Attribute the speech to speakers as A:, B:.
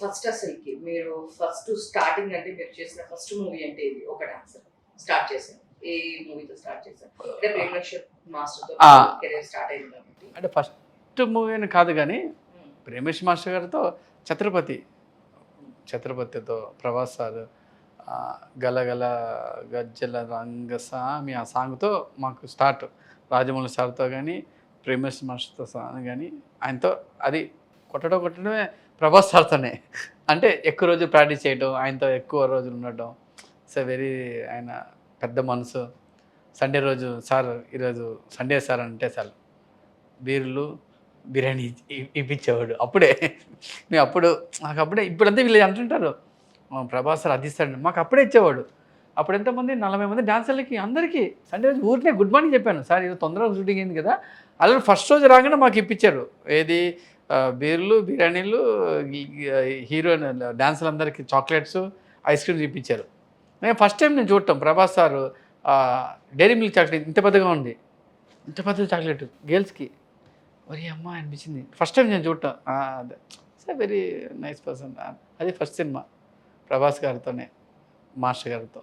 A: First అసలుకి మీరు first starting అంటే మీరు చేసిన ఫస్ట్ మూవీ అంటే ఇది ఒక డాన్సర్ స్టార్ట్ చేశారు. ఏ మూవీతో స్టార్ట్ చేశారు? అంటే ప్రేమేశ్వర్ మాస్టర్‌తో కెరీర్ స్టార్ట్ అయింది కాబట్టి.
B: అంటే ఫస్ట్ మూవీ అని కాదు కానీ ప్రేమేష్ మాస్టర్ గారితో ఛత్రపతితో ప్రభాస్ సార్ గలగల గజ్జల రంగస్వామి ఆ సాంగ్తో మాకు స్టార్ట్. రాజమౌళి సార్తో కానీ ప్రేమేష్ మాస్టర్తో కానీ ఆయనతో అది కొట్టడమే ప్రభాస్ సార్తోనే. అంటే ఎక్కువ రోజులు ప్రాక్టీస్ చేయడం, ఆయనతో ఎక్కువ రోజులు ఉండటం. సో వెరీ ఆయన పెద్ద మనసు. సండే రోజు సార్ ఈరోజు సండే సార్ అంటే చాలు బీర్లు బిర్యానీ ఇప్పించేవాడు. అప్పుడే మేము నాకు అప్పుడే ఇప్పుడంతా వీళ్ళు అంటుంటారు ప్రభాస్ సార్ అది ఇస్తాడు, మాకు అప్పుడే ఇచ్చేవాడు. అప్పుడు ఎంతమంది 40 మంది డాన్సర్లకి అందరికీ సండే రోజు ఊరికే గుడ్ మార్నింగ్ చెప్పాను, సార్ ఇది తొందరగా షూటింగ్ అయింది కదా. అలా ఫస్ట్ రోజు రాగానే మాకు ఇప్పించారు ఏది బీర్లు బిర్యానీలు, హీరోయిన్ డాన్సర్లందరికీ చాక్లెట్స్ ఐస్ క్రీమ్స్ ఇప్పించారు. నేను ఫస్ట్ టైం నేను చూడటం Prabhas sir Dairy Milk chocolate ఇంత పెద్దగా ఉంది, ఇంత పెద్ద చాక్లెట్ గర్ల్స్కి. ఒరే అమ్మ అనిపించింది ఫస్ట్ టైం నేను చూడటం. అదే సో వెరీ నైస్ పర్సన్. అది ఫస్ట్ సినిమా ప్రభాస్ గారితోనే, మాస్టర్ గారితో.